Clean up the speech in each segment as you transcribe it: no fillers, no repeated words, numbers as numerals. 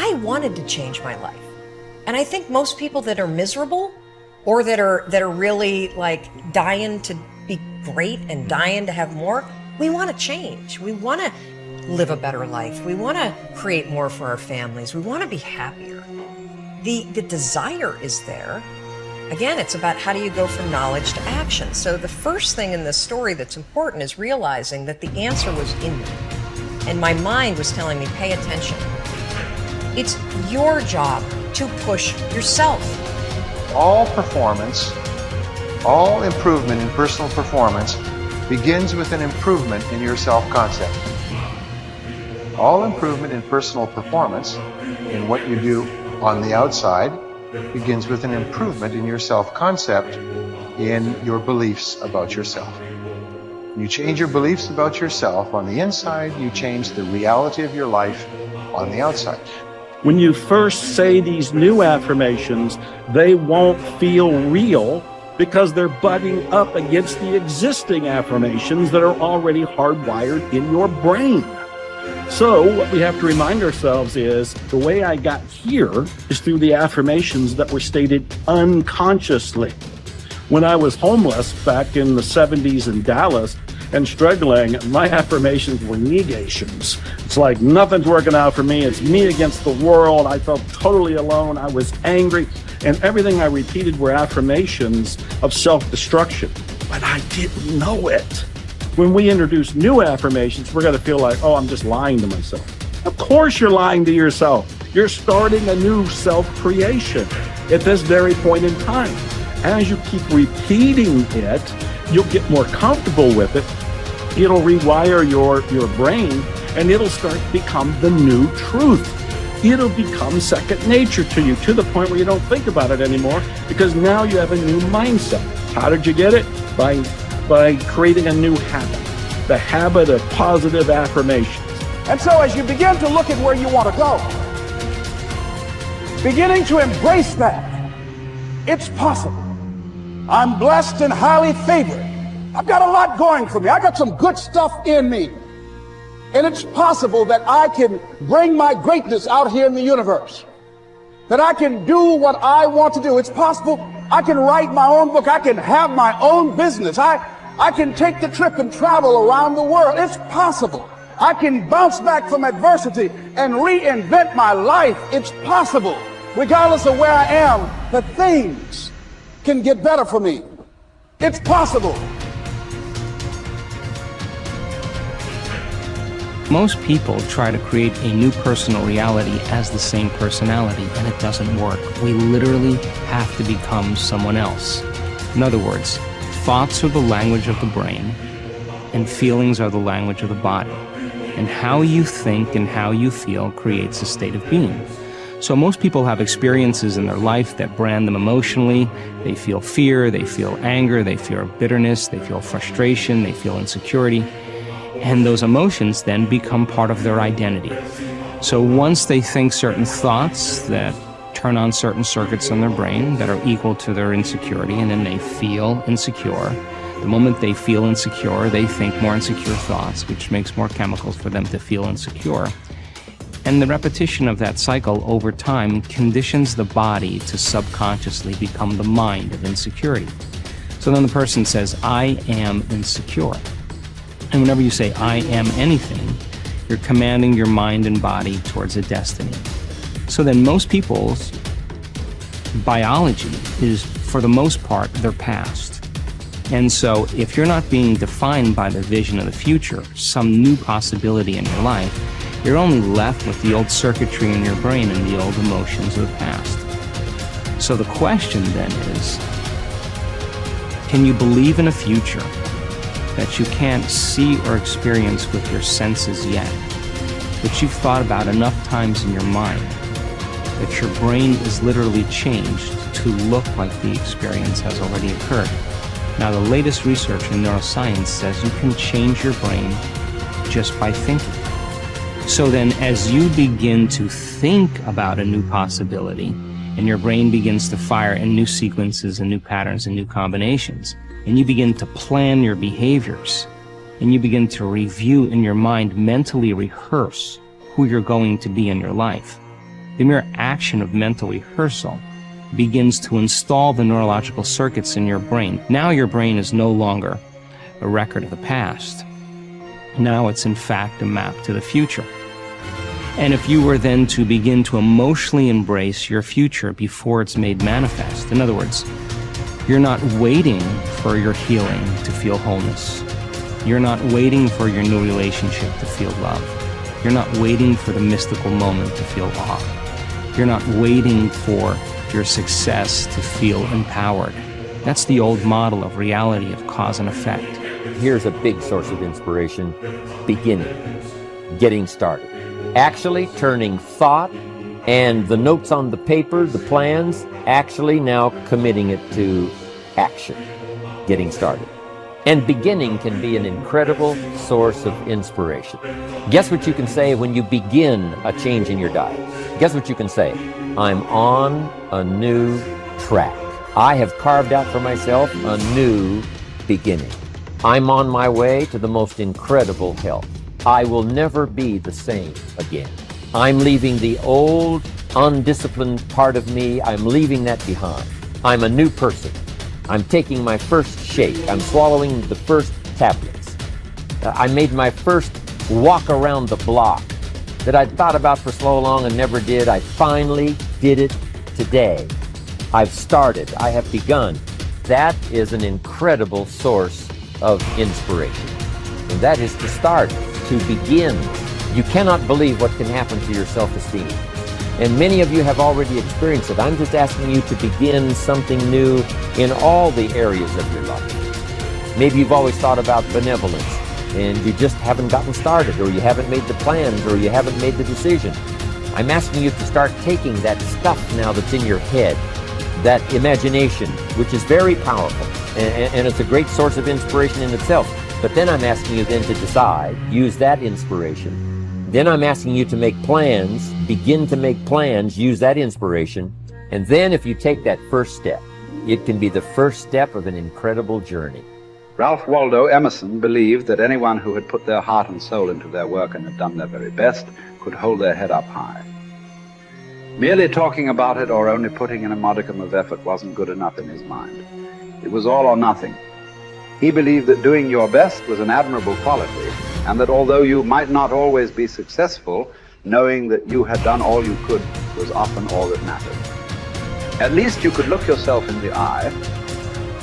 I wanted to change my life. And I think most people that are miserable or that are really like dying to be great and dying to have more, we want to change. We want to live a better life. We want to create more for our families. We want to be happier. The desire is there. Again, it's about how do you go from knowledge to action. So the first thing in this story that's important is realizing that the answer was in me. And my mind was telling me, pay attention. It's your job to push yourself. All performance, all improvement in personal performance begins with an improvement in your self-concept. All improvement in personal performance, in what you do on the outside, begins with an improvement in your self-concept, in your beliefs about yourself. When you change your beliefs about yourself on the inside, you change the reality of your life on the outside. When you first say these new affirmations, they won't feel real because they're butting up against the existing affirmations that are already hardwired in your brain. So what we have to remind ourselves is the way I got here is through the affirmations that were stated unconsciously. When I was homeless back in the 70s in Dallas and struggling, my affirmations were negations. It's like nothing's working out for me. It's me against the world. I felt totally alone. I was angry. And everything I repeated were affirmations of self-destruction. But I didn't know it. When we introduce new affirmations, we're going to feel like, oh, I'm just lying to myself. Of course you're lying to yourself. You're starting a new self-creation at this very point in time. As you keep repeating it, you'll get more comfortable with it. It'll rewire your brain, and it'll start to become the new truth. It'll become second nature to you, to the point where you don't think about it anymore, because now you have a new mindset. How did you get it? By creating a new habit, the habit of positive affirmations. And so as you begin to look at where you want to go, beginning to embrace that, it's possible. I'm blessed and highly favored. I've got a lot going for me. I got some good stuff in me. And it's possible that I can bring my greatness out here in the universe. That I can do what I want to do. It's possible I can write my own book. I can have my own business. I can take the trip and travel around the world. It's possible. I can bounce back from adversity and reinvent my life. It's possible. Regardless of where I am, that things can get better for me. It's possible. Most people try to create a new personal reality as the same personality, and it doesn't work. We literally have to become someone else. In other words, thoughts are the language of the brain, and feelings are the language of the body. And how you think and how you feel creates a state of being. So most people have experiences in their life that brand them emotionally. They feel fear, they feel anger, they feel bitterness, they feel frustration, they feel insecurity. And those emotions then become part of their identity. So once they think certain thoughts that turn on certain circuits in their brain that are equal to their insecurity, and then they feel insecure. The moment they feel insecure, they think more insecure thoughts, which makes more chemicals for them to feel insecure. And the repetition of that cycle over time conditions the body to subconsciously become the mind of insecurity. So then the person says, I am insecure. And whenever you say, I am anything, you're commanding your mind and body towards a destiny. So then most people's biology is, for the most part, their past. And so if you're not being defined by the vision of the future, some new possibility in your life, you're only left with the old circuitry in your brain and the old emotions of the past. So the question then is, can you believe in a future that you can't see or experience with your senses yet, but you've thought about enough times in your mind that your brain is literally changed to look like the experience has already occurred? Now, the latest research in neuroscience says you can change your brain just by thinking. So then, as you begin to think about a new possibility, and your brain begins to fire in new sequences and new patterns and new combinations, and you begin to plan your behaviors, and you begin to review in your mind, mentally rehearse who you're going to be in your life, The mere action of mental rehearsal begins to install the neurological circuits in your brain. Now your brain is no longer a record of the past. Now it's in fact a map to the future. And if you were then to begin to emotionally embrace your future before it's made manifest, in other words, you're not waiting for your healing to feel wholeness. You're not waiting for your new relationship to feel love. You're not waiting for the mystical moment to feel awe. You're not waiting for your success to feel empowered. That's the old model of reality of cause and effect. Here's a big source of inspiration: beginning, getting started. Actually turning thought and the notes on the paper, the plans, actually now committing it to action, getting started. And beginning can be an incredible source of inspiration. Guess what you can say when you begin a change in your diet? Guess what you can say? I'm on a new track. I have carved out for myself a new beginning. I'm on my way to the most incredible health. I will never be the same again. I'm leaving the old, undisciplined part of me. I'm leaving that behind. I'm a new person. I'm taking my first shake. I'm swallowing the first tablets. I made my first walk around the block that I'd thought about for so long and never did. I finally did it today. I've started. I have begun. That is an incredible source of inspiration. And that is to start, to begin. You cannot believe what can happen to your self-esteem. And many of you have already experienced it. I'm just asking you to begin something new in all the areas of your life. Maybe you've always thought about benevolence and you just haven't gotten started, or you haven't made the plans, or you haven't made the decision. I'm asking you to start taking that stuff now that's in your head, that imagination, which is very powerful, and it's a great source of inspiration in itself. But then I'm asking you then to decide, use that inspiration. Then I'm asking you to make plans, begin to make plans, use that inspiration. And then if you take that first step, it can be the first step of an incredible journey. Ralph Waldo Emerson believed that anyone who had put their heart and soul into their work and had done their very best could hold their head up high. Merely talking about it or only putting in a modicum of effort wasn't good enough in his mind. It was all or nothing. He believed that doing your best was an admirable quality, and that although you might not always be successful, knowing that you had done all you could was often all that mattered. At least you could look yourself in the eye.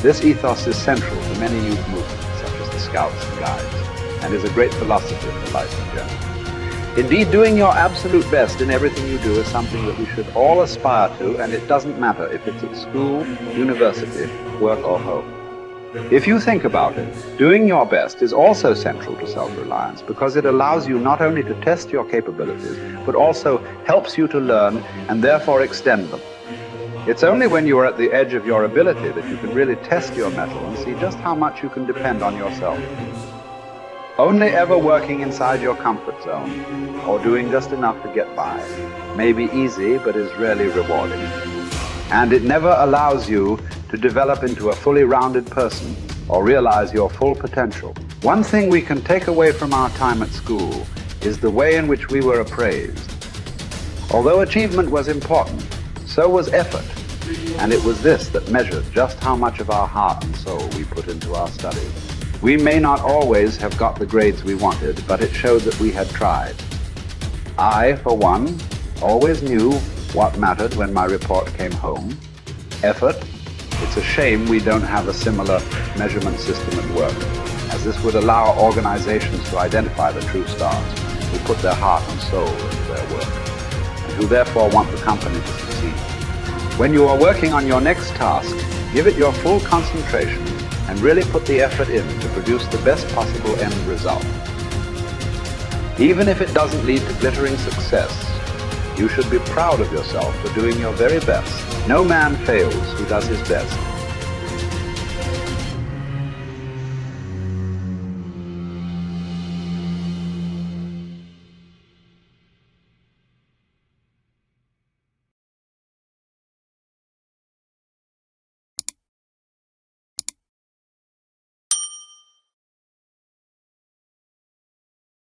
This ethos is central to many youth movements, such as the Scouts and Guides, and is a great philosophy for life in general. Indeed, doing your absolute best in everything you do is something that we should all aspire to, and it doesn't matter if it's at school, university, work, or home. If you think about it, doing your best is also central to self-reliance, because it allows you not only to test your capabilities, but also helps you to learn and therefore extend them. It's only when you are at the edge of your ability that you can really test your mettle and see just how much you can depend on yourself. Only ever working inside your comfort zone, or doing just enough to get by, may be easy but is rarely rewarding. And it never allows you to develop into a fully rounded person or realize your full potential. One thing we can take away from our time at school is the way in which we were appraised. Although achievement was important, so was effort, and it was this that measured just how much of our heart and soul we put into our studies. We may not always have got the grades we wanted, but it showed that we had tried. I, for one, always knew what mattered when my report came home. Effort. It's a shame we don't have a similar measurement system at work, as this would allow organizations to identify the true stars who put their heart and soul into their work, and who therefore want the company to succeed. When you are working on your next task, give it your full concentration and really put the effort in to produce the best possible end result. Even if it doesn't lead to glittering success, you should be proud of yourself for doing your very best. No man fails who does his best.